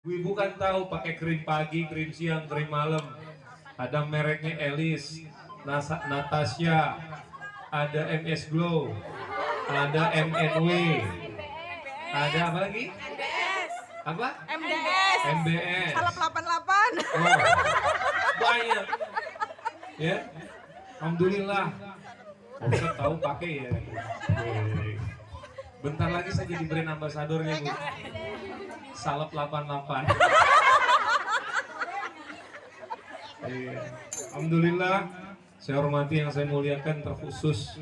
Ibu kan tahu pakai krim pagi, krim siang, krim malam. Ada mereknya Elis, Natasha, ada MS Glow, ada MNW, ada apa lagi? MBS. Apa? MBS. MBS. Salep 88. Oh, banyak. Ya, alhamdulillah. Ustaz tahu pakai ya. Bentar lagi saya jadi brand ambasadornya, Bu. Salep 88. Iya. Alhamdulillah, saya hormati yang saya muliakan, terkhusus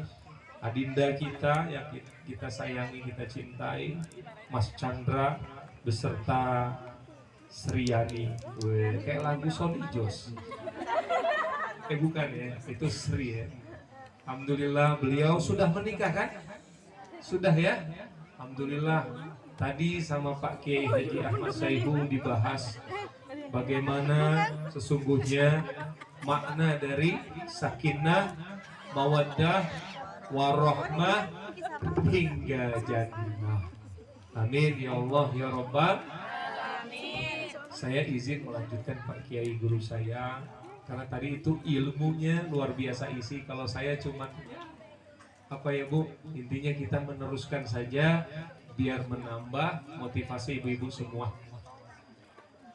adinda kita yang kita sayangi, kita cintai, Mas Chandra beserta Sriani. Weh, kayak lagu Sony Jos. Bukan ya, itu Sri ya. Alhamdulillah beliau sudah menikah kan? Sudah ya? Alhamdulillah. Tadi sama Pak Kiai Haji Ahmad Saihu dibahas bagaimana sesungguhnya makna dari sakinah, mawaddah, warohmah hingga jannah. Amin ya Allah ya Rabbal. Saya izin melanjutkan Pak Kiai guru saya, karena tadi itu ilmunya luar biasa isi. Kalau saya cuma apa ya Bu, intinya kita meneruskan saja biar menambah motivasi ibu-ibu semua.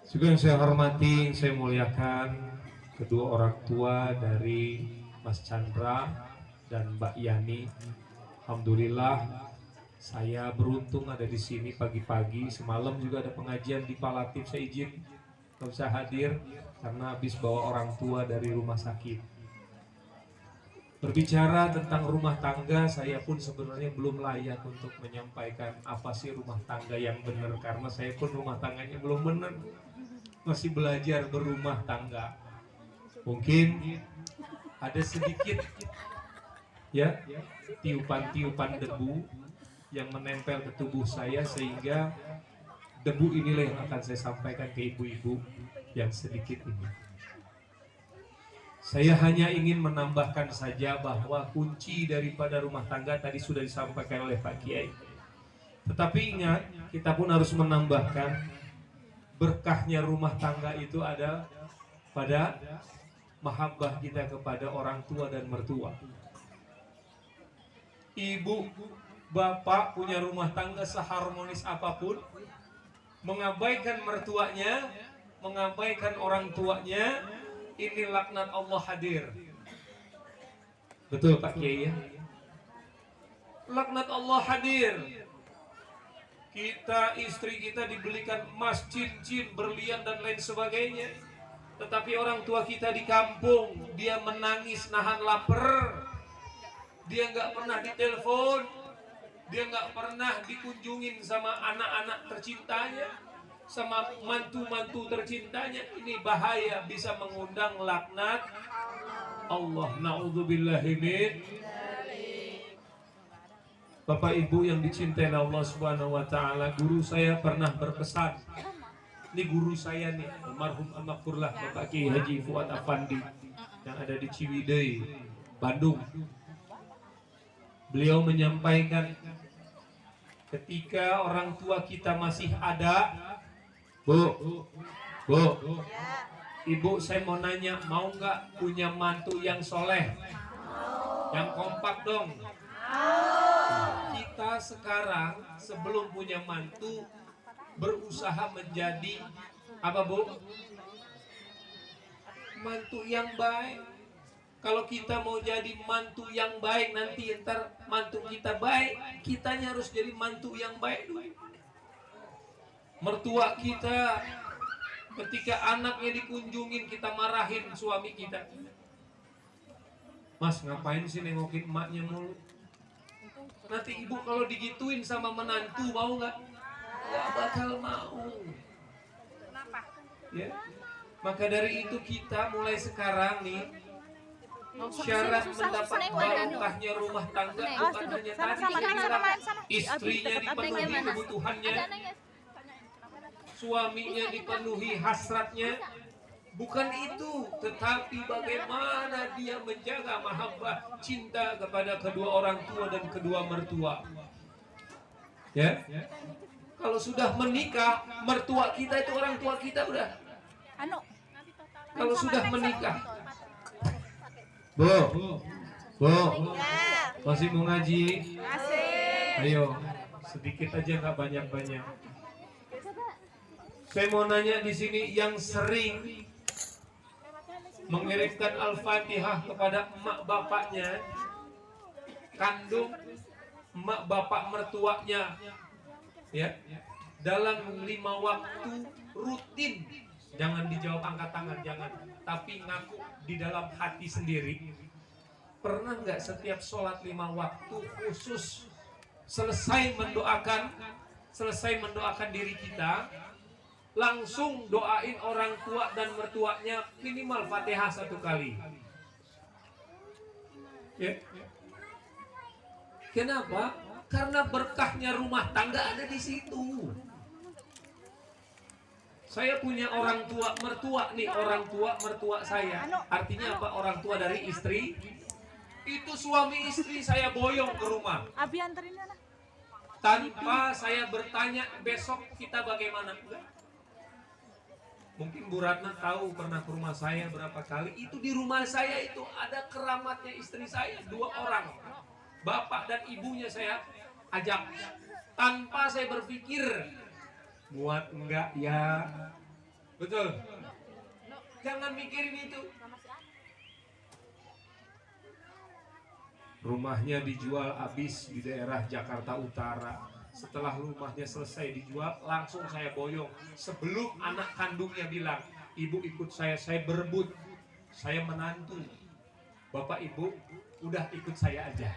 Juga yang saya hormati, saya muliakan kedua orang tua dari Mas Chandra dan Mbak Yani. Alhamdulillah saya beruntung ada di sini pagi-pagi. Semalam juga ada pengajian di Palatif, saya izin nggak bisa hadir karena habis bawa orang tua dari rumah sakit. Berbicara tentang rumah tangga, saya pun sebenarnya belum layak untuk menyampaikan apa sih rumah tangga yang benar, karena saya pun rumah tangganya belum benar, masih belajar berumah tangga. Mungkin ada sedikit ya tiupan-tiupan debu yang menempel ke tubuh saya, sehingga debu inilah yang akan saya sampaikan ke ibu-ibu yang sedikit ini. Saya hanya ingin menambahkan saja bahwa kunci daripada rumah tangga tadi sudah disampaikan oleh Pak Kiai. Tetapi ingat, kita pun harus menambahkan berkahnya rumah tangga itu ada pada mahabbah kita kepada orang tua dan mertua. Ibu, bapak punya rumah tangga seharmonis apapun, mengabaikan mertuanya, mengabaikan orang tuanya, ini laknat Allah hadir. Betul Pak Kiai ya? Laknat Allah hadir. Istri kita dibelikan emas, cincin, berlian dan lain sebagainya. Tetapi orang tua kita di kampung, dia menangis nahan lapar. Dia nggak pernah ditelepon, dia nggak pernah dikunjungin sama anak-anak tercintanya, sama mantu-mantu tercintanya. Ini bahaya, bisa mengundang laknat Allah. Na'udzubillahi min. Bapak Ibu yang dicintai Allah Subhanahu wa taala, guru saya pernah berpesan. Ini guru saya nih, almarhum almarhumlah Bapak Kiai Haji Fuad Afandi yang ada di Ciwidey, Bandung. Beliau menyampaikan, ketika orang tua kita masih ada, Bu, Ibu, saya mau nanya, mau nggak punya mantu yang soleh, yang kompak dong? Kita sekarang sebelum punya mantu berusaha menjadi apa Bu? Mantu yang baik. Kalau kita mau jadi mantu yang baik, nanti ntar mantu kita baik, kitanya harus jadi mantu yang baik dulu. Mertua kita ketika anaknya dikunjungin, kita marahin suami kita. Mas, ngapain sih nengokin emaknya mulu? Nanti ibu kalau digituin sama menantu mau nggak? Nggak bakal mau. Ya. Maka dari itu kita mulai sekarang nih, syarat mendapat barokahnya rumah tangga bukan hanya tadi istrinya dipenuhi kebutuhannya, suaminya dipenuhi hasratnya, bukan itu, tetapi bagaimana dia menjaga mahabbah cinta kepada kedua orang tua dan kedua mertua. Ya, Kalau sudah menikah, mertua kita itu orang tua kita udah. Kalau sudah menikah, Bu, masih mau ngaji? Ayo, sedikit aja, nggak banyak-banyak. Saya mau nanya di sini, yang sering mengirimkan Al-Fatihah kepada emak bapaknya kandung, emak bapak mertuanya, ya, dalam 5 waktu rutin. Jangan dijawab angkat tangan, jangan. Tapi ngaku di dalam hati sendiri. Pernah nggak setiap sholat 5 waktu khusus selesai mendoakan diri kita, langsung doain orang tua dan mertuanya minimal Fatihah 1 kali? Ya. Kenapa? Karena berkahnya rumah tangga ada di situ. Saya punya orang tua mertua nih, orang tua mertua saya. Artinya apa? Orang tua dari istri. Itu suami istri saya boyong ke rumah. Abi anterin anak. Tanpa saya bertanya besok kita bagaimana. Mungkin Bu Ratna tahu pernah ke rumah saya berapa kali. Itu di rumah saya itu ada keramatnya istri saya, 2 orang. Bapak dan ibunya saya ajak. Tanpa saya berpikir muat enggak ya. Betul. Jangan mikirin itu. Rumahnya dijual habis di daerah Jakarta Utara. Setelah rumahnya selesai dijual, langsung saya boyong. Sebelum anak kandungnya bilang, ibu ikut saya berebut. Saya menantu. Bapak ibu udah ikut saya aja.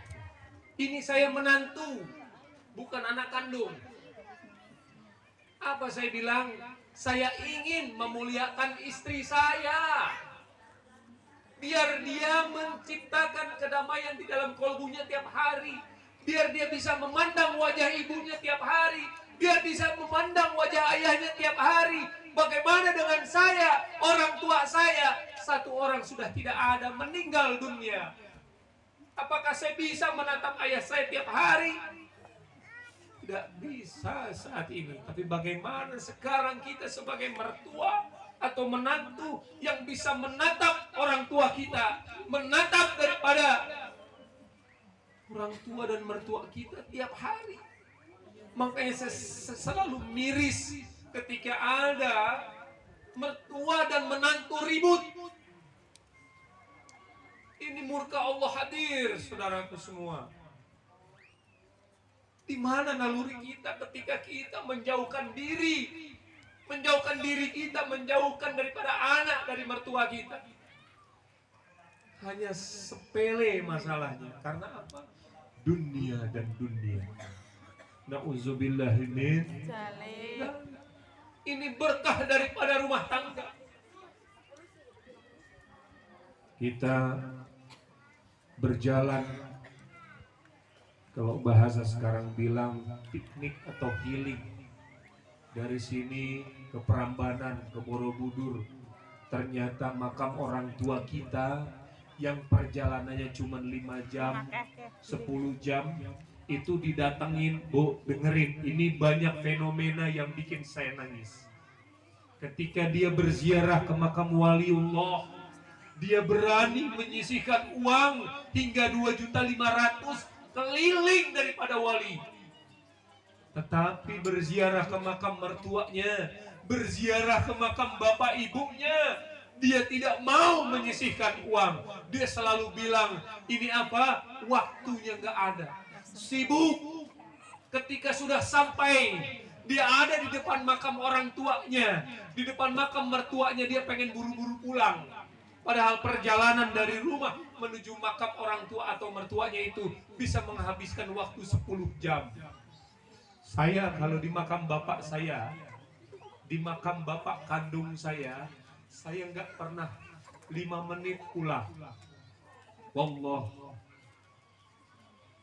Ini saya menantu, bukan anak kandung. Apa saya bilang? Saya ingin memuliakan istri saya. Biar dia menciptakan kedamaian di dalam kolbunya tiap hari. Biar dia bisa memandang wajah ibunya tiap hari. Biar bisa memandang wajah ayahnya tiap hari. Bagaimana dengan saya, orang tua saya? 1 orang sudah tidak ada, meninggal dunia. Apakah saya bisa menatap ayah saya tiap hari? Tidak bisa saat ini. Tapi bagaimana sekarang kita sebagai mertua atau menantu yang bisa menatap orang tua kita, menatap daripada orang tua dan mertua kita tiap hari. Makanya saya selalu miris ketika ada mertua dan menantu ribut. Ini murka Allah hadir, saudaraku semua. Di mana naluri kita ketika kita menjauhkan diri kita, menjauhkan daripada anak dari mertua kita? Hanya sepele masalahnya. Karena apa? Dunia dan dunia. Na'udzubillahi min dzalik. Ini berkah daripada rumah tangga. Kita berjalan, kalau bahasa sekarang bilang piknik atau healing, dari sini ke Prambanan, ke Borobudur. Ternyata makam orang tua kita yang perjalanannya cuma 5 jam, 10 jam, itu didatengin. Bu, dengerin, ini banyak fenomena yang bikin saya nangis. Ketika dia berziarah ke makam waliullah, dia berani menyisihkan uang hingga 2.500.000 keliling daripada wali. Tetapi berziarah ke makam mertuanya, berziarah ke makam bapak ibunya, dia tidak mau menyisihkan uang. Dia selalu bilang, ini apa? Waktunya gak ada. Sibuk. Ketika sudah sampai, dia ada di depan makam orang tuanya, di depan makam mertuanya, dia pengen buru-buru pulang. Padahal perjalanan dari rumah menuju makam orang tua atau mertuanya itu bisa menghabiskan waktu 10 jam. Saya kalau di makam bapak saya, di makam bapak kandung saya nggak pernah 5 menit pulang. Wallah.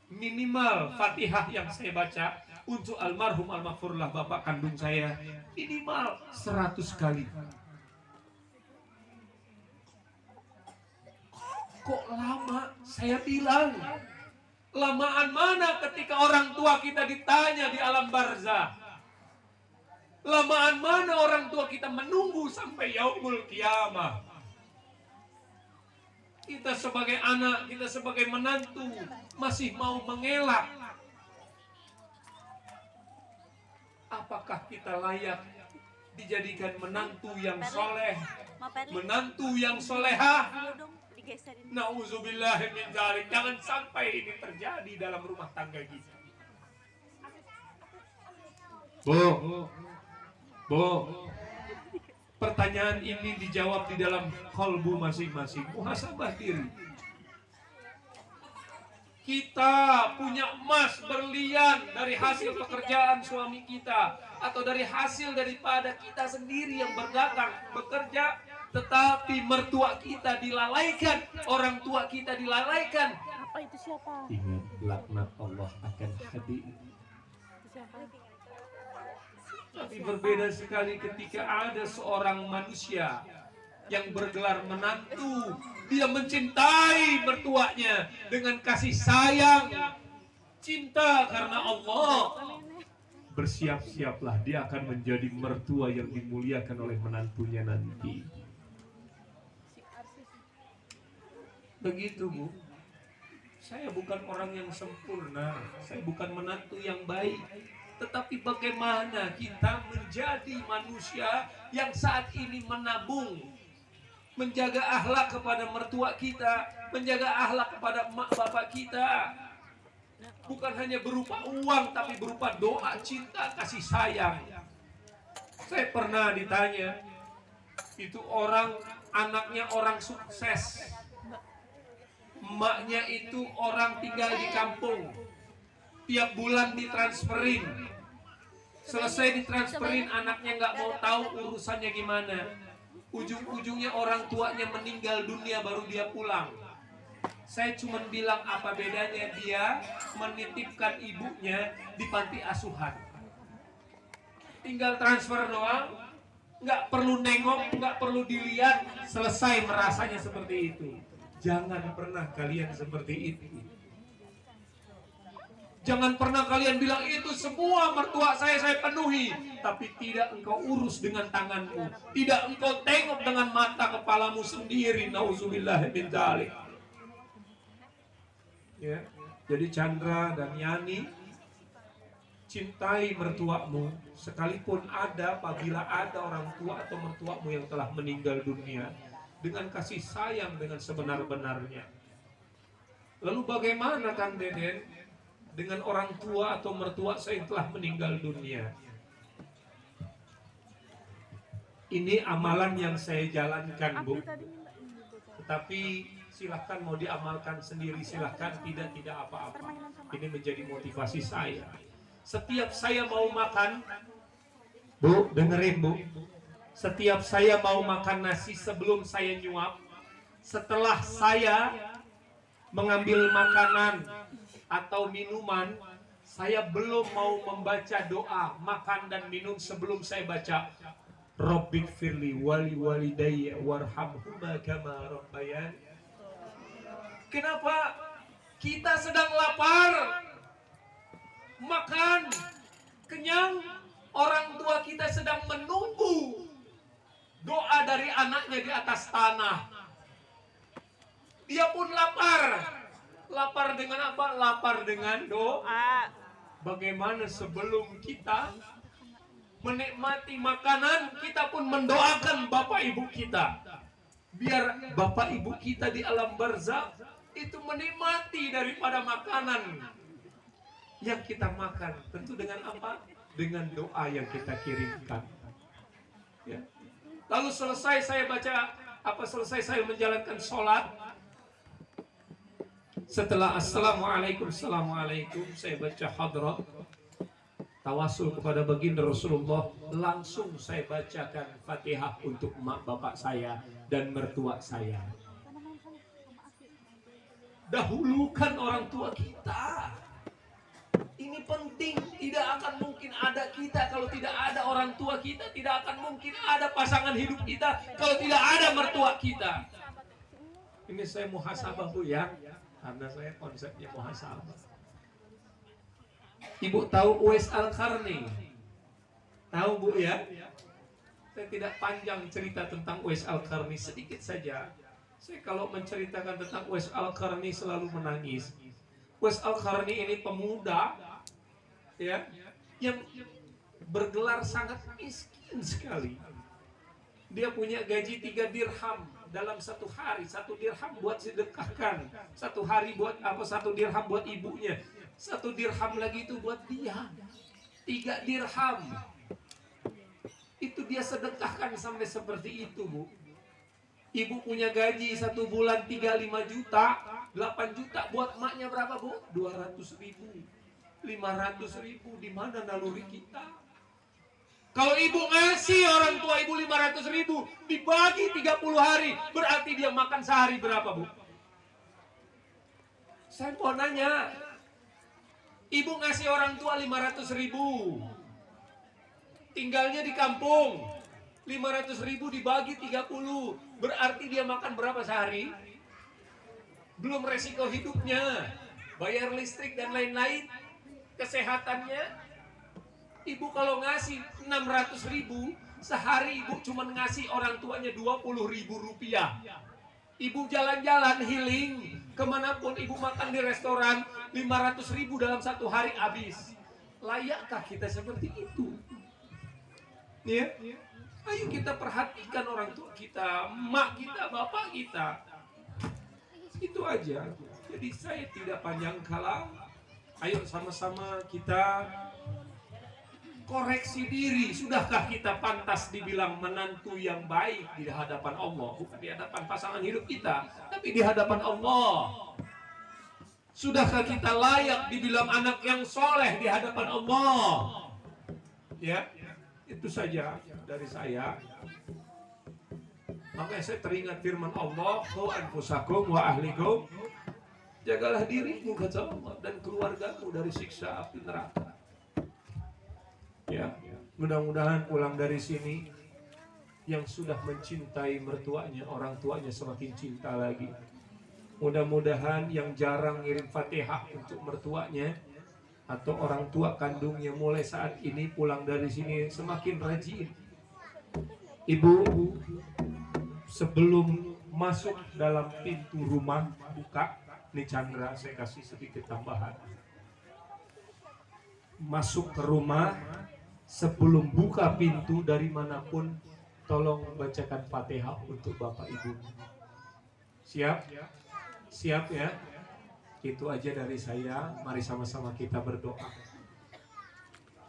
Minimal Fatihah yang saya baca untuk almarhum almaghfurlah bapak kandung saya minimal 100 kali. Kok lama? Saya bilang, lamaan mana ketika orang tua kita ditanya di alam barzah? Lamaan mana orang tua kita menunggu sampai yaumul kiamah. Kita sebagai anak, kita sebagai menantu masih mau mengelak. Apakah kita layak dijadikan menantu yang soleh, menantu yang solehah? Nauzubillah min dzalik. Jangan sampai ini terjadi dalam rumah tangga kita. Bu, pertanyaan ini dijawab di dalam kalbu masing-masing. Muhasabah diri. Kita punya emas berlian dari hasil pekerjaan suami kita, atau dari hasil daripada kita sendiri yang berdagang, bekerja, tetapi mertua kita dilalaikan, orang tua kita dilalaikan. Apa itu siapa? Ingat, laknat Allah akan hadir. Tapi berbeda sekali ketika ada seorang manusia yang bergelar menantu. Dia mencintai mertuanya dengan kasih sayang, cinta karena Allah. Bersiap-siaplah, dia akan menjadi mertua yang dimuliakan oleh menantunya nanti. Begitu, Bu. Saya bukan orang yang sempurna, saya bukan menantu yang baik. Tetapi bagaimana kita menjadi manusia yang saat ini menabung, menjaga akhlak kepada mertua kita, menjaga akhlak kepada emak bapak kita. Bukan hanya berupa uang, tapi berupa doa, cinta, kasih sayang. Saya pernah ditanya, itu orang, anaknya orang sukses, emaknya itu orang tinggal di kampung, tiap bulan ditransferin. Selesai ditransferin, anaknya nggak mau tahu urusannya gimana. Ujung-ujungnya orang tuanya meninggal dunia baru dia pulang. Saya cuma bilang, apa bedanya dia menitipkan ibunya di panti asuhan. Tinggal transfer doang, nggak perlu nengok, nggak perlu dilihat, selesai merasanya seperti itu. Jangan pernah kalian seperti itu. Jangan pernah kalian bilang, itu semua mertua saya penuhi, tapi tidak engkau urus dengan tanganmu, tidak engkau tengok dengan mata kepalamu sendiri. Nauzubillah min dzalik. Ya, jadi Chandra dan Yani, cintai mertuamu, sekalipun apabila ada orang tua atau mertuamu yang telah meninggal dunia, dengan kasih sayang dengan sebenar-benarnya. Lalu bagaimana Kang Deden dengan orang tua atau mertua saya yang telah meninggal dunia? Ini amalan yang saya jalankan, Bu. Tetapi silahkan mau diamalkan sendiri, silahkan, tidak apa-apa. Ini menjadi motivasi saya. Setiap saya mau makan, Bu, dengerin, Bu. Setiap saya mau makan nasi, sebelum saya nyuap, setelah saya mengambil makanan atau minuman, saya belum mau membaca doa makan dan minum sebelum saya baca Rabbik firli wali walidayya warhamhuma kama rabbayani. Kenapa? Kita sedang lapar, makan kenyang, orang tua kita sedang menunggu doa dari anaknya di atas tanah. Dia pun lapar. Lapar dengan apa? Lapar dengan doa. Bagaimana sebelum kita menikmati makanan, kita pun mendoakan bapak ibu kita, biar bapak ibu kita di alam barzakh itu menikmati daripada makanan yang kita makan. Tentu dengan apa? Dengan doa yang kita kirimkan. Ya. Lalu selesai saya selesai saya menjalankan sholat, setelah assalamualaikum saya baca hadrat tawasul kepada baginda Rasulullah, langsung saya bacakan Fatihah untuk emak bapak saya dan mertua saya. Dahulukan orang tua kita. Ini penting, tidak akan mungkin ada kita kalau tidak ada orang tua kita, tidak akan mungkin ada pasangan hidup kita kalau tidak ada mertua kita. Ini saya muhasabah, Bu, ya. Karena saya konsepnya muhasabah. Ibu tahu Uwais Al-Qarni? Tahu Bu ya? Saya tidak panjang cerita tentang Uwais Al-Qarni, sedikit saja. Saya kalau menceritakan tentang Uwais Al-Qarni selalu menangis. Uwais Al-Qarni ini pemuda ya yang bergelar sangat miskin sekali. Dia punya gaji 3 dirham dalam satu hari. 1 dirham buat sedekahkan, 1 hari buat apa, 1 dirham buat ibunya, 1 dirham lagi itu buat dia. 3 dirham itu dia sedekahkan sampai seperti itu Bu. Ibu punya gaji 1 bulan 35 juta, 8 juta buat emaknya berapa Bu? 200 ribu, 500 ribu. Di mana naluri kita? Kalau ibu ngasih orang tua ibu 500 ribu dibagi 30 hari, berarti dia makan sehari berapa Bu? Saya mau nanya, ibu ngasih orang tua 500 ribu, tinggalnya di kampung, 500 ribu dibagi 30, berarti dia makan berapa sehari? Belum resiko hidupnya, bayar listrik dan lain-lain, kesehatannya. Ibu kalau ngasih 600 ribu, sehari ibu cuma ngasih orang tuanya 20 ribu rupiah. Ibu jalan-jalan healing, kemanapun ibu makan di restoran, 500 ribu dalam 1 hari habis. Layakkah kita seperti itu? Ya, ayo kita perhatikan orang tua kita, emak kita, bapak kita. Itu aja. Jadi saya tidak panjang kala. Ayo sama-sama kita koreksi diri. Sudahkah kita pantas dibilang menantu yang baik di hadapan Allah? Bukan di hadapan pasangan hidup kita, tapi di hadapan Allah. Sudahkah kita layak dibilang anak yang soleh di hadapan Allah? Ya, itu saja dari saya. Makanya saya teringat firman Allah, "Qu anfusakum wa ahlikum." Jagalah dirimu kata Allah dan keluargamu dari siksa api neraka. Ya, mudah-mudahan pulang dari sini yang sudah mencintai mertuanya, orang tuanya semakin cinta lagi. Mudah-mudahan yang jarang ngirim Fatihah untuk mertuanya atau orang tua kandungnya mulai saat ini pulang dari sini semakin rajin. Ibu, sebelum masuk dalam pintu rumah buka, nih Chandra saya kasih sedikit tambahan. Masuk ke rumah, sebelum buka pintu dari manapun, tolong bacakan Fatihah untuk Bapak Ibu. Siap? Siap ya? Itu aja dari saya. Mari sama-sama kita berdoa.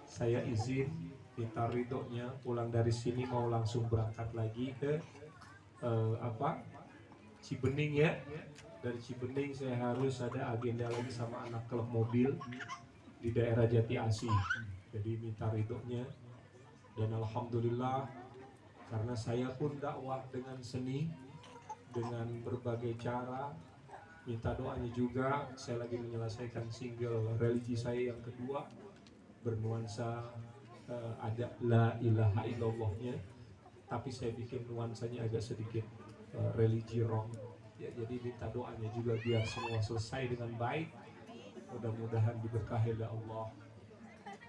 Saya izin minta ridhonya pulang dari sini mau langsung berangkat lagi ke Cibening ya. Dari Cibening saya harus ada agenda lagi sama anak klub mobil di daerah Jati Asih. Jadi minta ridhonya. Dan alhamdulillah karena saya pun dakwah dengan seni, dengan berbagai cara. Minta doanya juga. Saya lagi menyelesaikan single religi saya yang kedua, bernuansa ada la ilaha illallahnya, tapi saya bikin nuansanya agak sedikit religi rock ya. Jadi minta doanya juga biar semua selesai dengan baik. Mudah-mudahan diberkahi oleh Allah.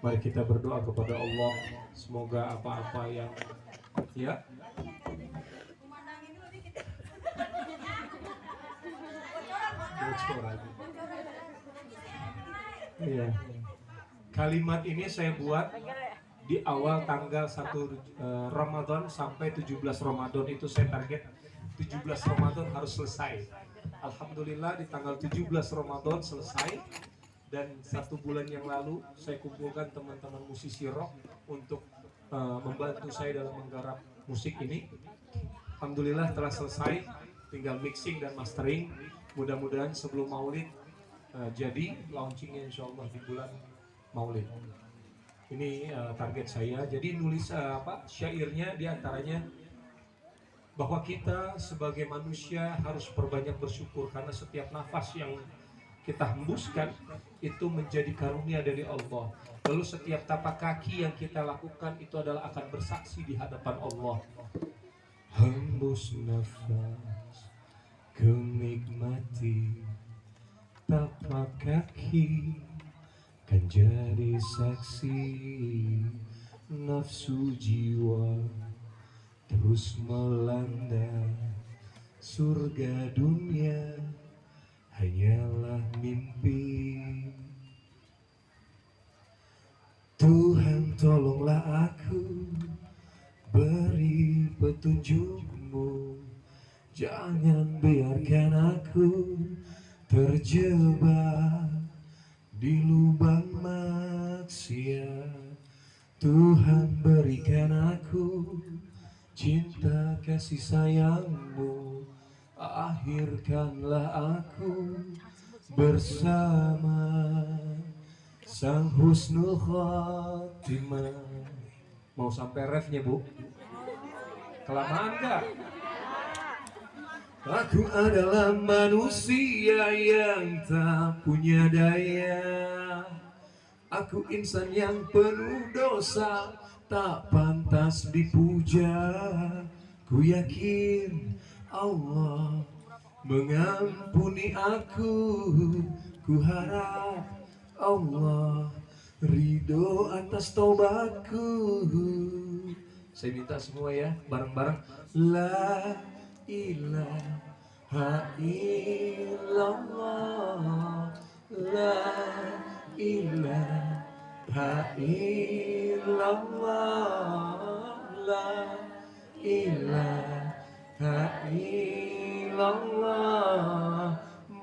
Mari kita berdoa kepada Allah, semoga apa-apa yang ya iya. Kalimat ini saya buat di awal tanggal 1 Ramadan sampai 17 Ramadan, itu saya target 17 Ramadan harus selesai. Alhamdulillah di tanggal 17 Ramadan selesai. Dan 1 bulan yang lalu saya kumpulkan teman-teman musisi rock untuk membantu saya dalam menggarap musik ini. Alhamdulillah telah selesai, tinggal mixing dan mastering. Mudah-mudahan sebelum Maulid jadi launchingnya insya Allah di bulan Maulid. Ini target saya. Jadi nulis syairnya diantaranya bahwa kita sebagai manusia harus perbanyak bersyukur karena setiap nafas yang kita hembuskan itu menjadi karunia dari Allah. Lalu setiap tapak kaki yang kita lakukan itu adalah akan bersaksi di hadapan Allah. Hembus nafas, ku nikmati tapak kaki, kan jadi saksi nafsu jiwa terus melanda. Surga dunia hanyalah mimpi. Tuhan tolonglah aku, beri petunjukmu. Jangan biarkan aku terjebak di lubang maksiat. Tuhan berikan aku cinta kasih sayangmu. Akhirkanlah aku bersama Sang Husnul Khotimah. Mau sampai refnya, Bu? Kelamaan gak? Aku adalah manusia yang tak punya daya. Aku insan yang penuh dosa, tak pantas dipuja. Ku yakin Allah mengampuni aku. Ku harap Allah ridho atas taubatku. Saya minta semua ya, bareng-bareng. La ilaha illallah, la ilaha illallah, la ilaha illallah,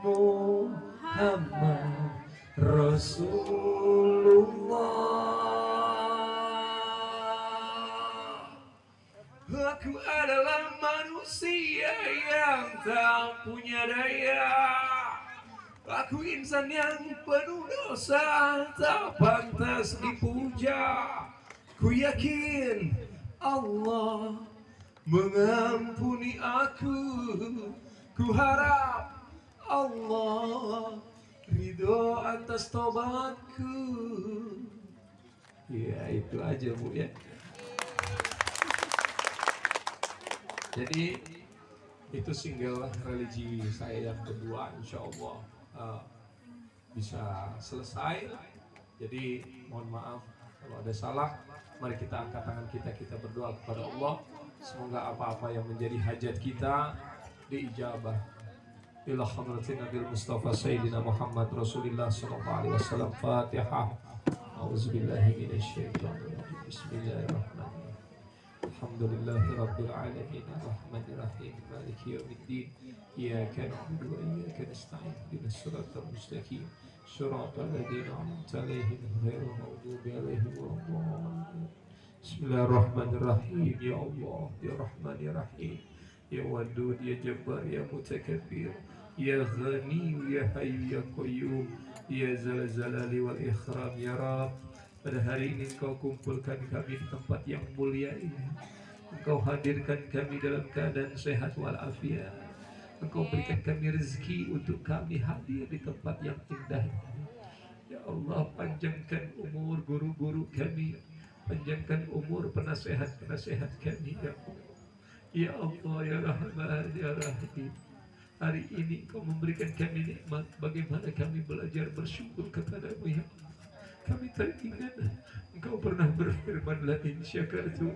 Muhammad Rasulullah. Aku adalah manusia yang tak punya daya. Aku insan yang penuh dosa, tak pantas dipuja. Ku yakin Allah mengampuni aku. Ku harap Allah ridho atas tobatku. Ya itu aja, Bu ya. Jadi itu single religi saya yang kedua, insya Allah bisa selesai. Jadi mohon maaf kalau ada salah. Mari kita angkat tangan kita berdoa kepada Allah. Semoga apa-apa yang menjadi hajat kita diijabah. Ila hadratin Nabil Mustafa Sayyidina Muhammad Rasulullah sallallahu alaihi wasallam. Fatihah. A'udzubillahi minasyaitonir rajim. Bismillahirrahmanirrahim. Alhamdulillahi Rabbil Alamin Ar-Rahmanir-Rahim Maliki Yawmiddin Iyaka na'budu wa iyaka nasta'in Ihdinas siratal mustaqim Siratal ladzina an'amta 'alaihim ghairil maghdubi 'alaihim waladdallin. Bismillahirrahmanirrahim. Ya Allah, Ya Rahman, Ya Rahim, Ya Wadud, Ya Jabbar, Ya Mutakabbir, Ya Ghani, Ya Hayyu, Ya Qayyum, Ya Zal Jalali wal Ikram. Ya Rabb, pada hari ini Engkau kumpulkan kami di tempat yang mulia ini. Engkau hadirkan kami dalam keadaan sehat walafiat. Engkau berikan kami rezeki untuk kami hadir di tempat yang indah ini. Ya Allah, panjangkan umur guru-guru kami, panjangkan umur penasehat-penasehat kami. Ya Allah, Ya Allah, Ya Rahman, Ya Rahim. Hari ini Engkau memberikan kami nikmat. Bagaimana kami belajar bersyukur kepadamu, Ya Allah. Kami teringat Engkau pernah berfirman, la in syakartum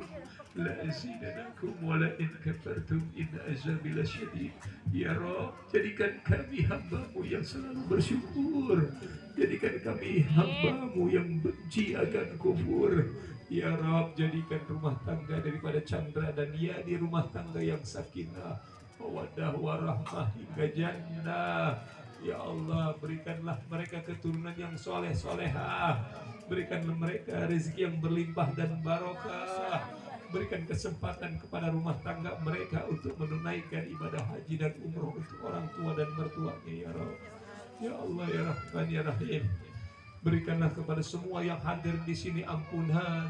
la azidanakum wa la in kafartum inna azabi lasyadid. Ya Rabb, jadikan kami hamba-Mu yang selalu bersyukur. Jadikan kami hamba-Mu yang benci akan kufur. Ya Rabb, jadikan rumah tangga daripada Chandra dan Yani rumah tangga yang sakinah, mawaddah warahmah hingga jannah. Ya Allah, berikanlah mereka keturunan yang soleh solehah. Berikanlah mereka rezeki yang berlimpah dan barokah. Berikan kesempatan kepada rumah tangga mereka untuk menunaikan ibadah haji dan umroh untuk orang tua dan mertuanya. Ya Rabb, Ya Allah, Ya Rahman, Ya Rahim. Berikanlah kepada semua yang hadir di sini ampunan,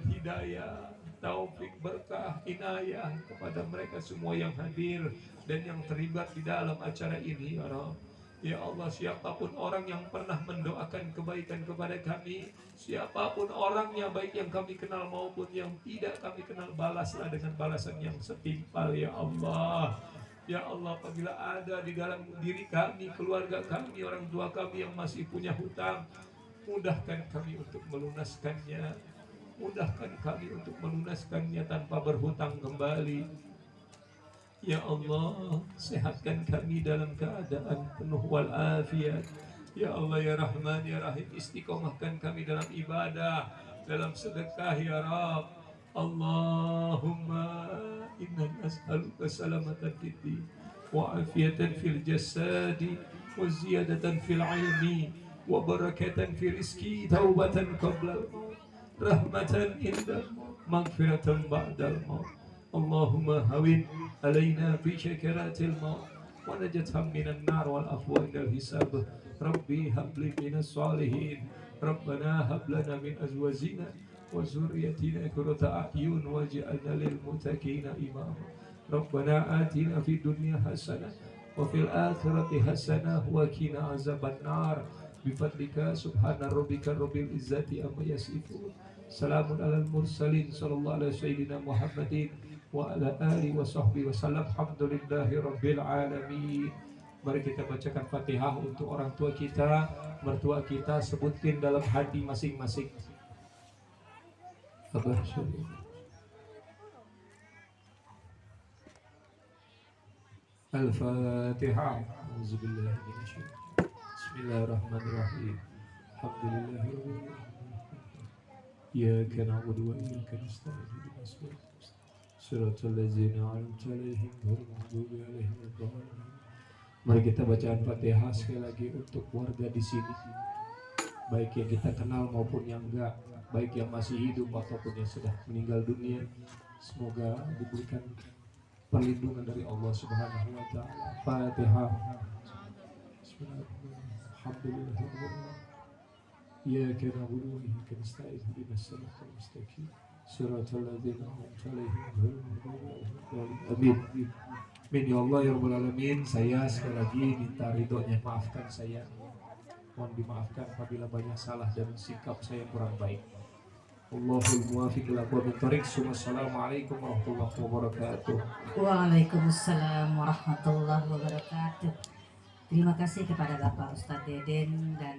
hidayah, taufik, berkah, inayah kepada mereka semua yang hadir dan yang terlibat di dalam acara ini. Ya Rabb, Ya Allah, siapapun orang yang pernah mendoakan kebaikan kepada kami, siapapun orangnya, baik yang kami kenal maupun yang tidak kami kenal, balaslah dengan balasan yang setimpal. Ya Allah, Ya Allah, apabila ada di dalam diri kami, keluarga kami, orang tua kami yang masih punya hutang, Mudahkan kami untuk melunaskannya. Mudahkan kami untuk melunaskannya tanpa berhutang kembali. Ya Allah, sehatkan kami dalam keadaan penuh walafiat. Ya Allah ya Rahman ya Rahim, istiqomahkan kami dalam ibadah, dalam sedekah ya Rabb. Allahumma inna nas'aluka salamatan fid din wa afiyatan fil jasadi wa ziyadatan fil ilmi wa barakatan fil rizki, taubatan qabla al-maut, rahmatan inda al-maut, maghfiratan ba'da al-maut. Allahumma hawin alaina fi syakaratil maut wa najatan minan nar wal afwa indal hisab. Rabbi habli minas salihin. Rabbana hablana min azwajina wa zurriyatina qurrata a'yun waj'alna lil muttaqina imama. Rabbana atina fid dunya hasanah wa fil akhirati hasanah wa qina azaban nar. Bifadlika subhana rabbika rabbil izzati amma yasifun. Salamun alal mursalin sallallahu alaihi sayyidina Muhammadin wa ala alihi wa sahbihi wasallam. Alhamdulillahi rabbil alamin. Mari kita bacakan Fatihah untuk orang tua kita, mertua kita, sebutin dalam hati masing-masing. Al-Fatihah. Auzubillahi minasyaitonir rajim. Bismillahirrahmanirrahim. Alhamdulillahirabbil alamin. Iyyaka na'budu wa iyyaka nasta'in. Shiratal ladzina an'amta 'alaihim ghairil maghdubi 'alaihim waladdallin. Mari kita bacaan Fatihah sekali lagi untuk warga di sini, baik yang kita kenal maupun yang enggak, baik yang masih hidup ataupun yang sudah meninggal dunia. Semoga diberikan perlindungan dari Allah Subhanahu wa taala. Fatihah. Bismillahirrahmanirrahim. Alhamdulillahirabbil Iyyaka na'budu wa iyyaka nasta'in. Ihdinas siratal mustaqim. Shiratal ladzina an'amta 'alaihim ghairil maghdubi 'alaihim waladdallin. Amin. Amin ya Allah ya Rabbal Alamin. Saya sekali lagi minta ridhonya, maafkan saya. Mohon dimaafkan apabila banyak salah dan sikap saya kurang baik. Allahul muwaffiq ila aqwamit thoriq. Assalamualaikum warahmatullahi wabarakatuh. Waalaikumsalam warahmatullahi wabarakatuh. Terima kasih kepada Bapak Ustadz Deden dan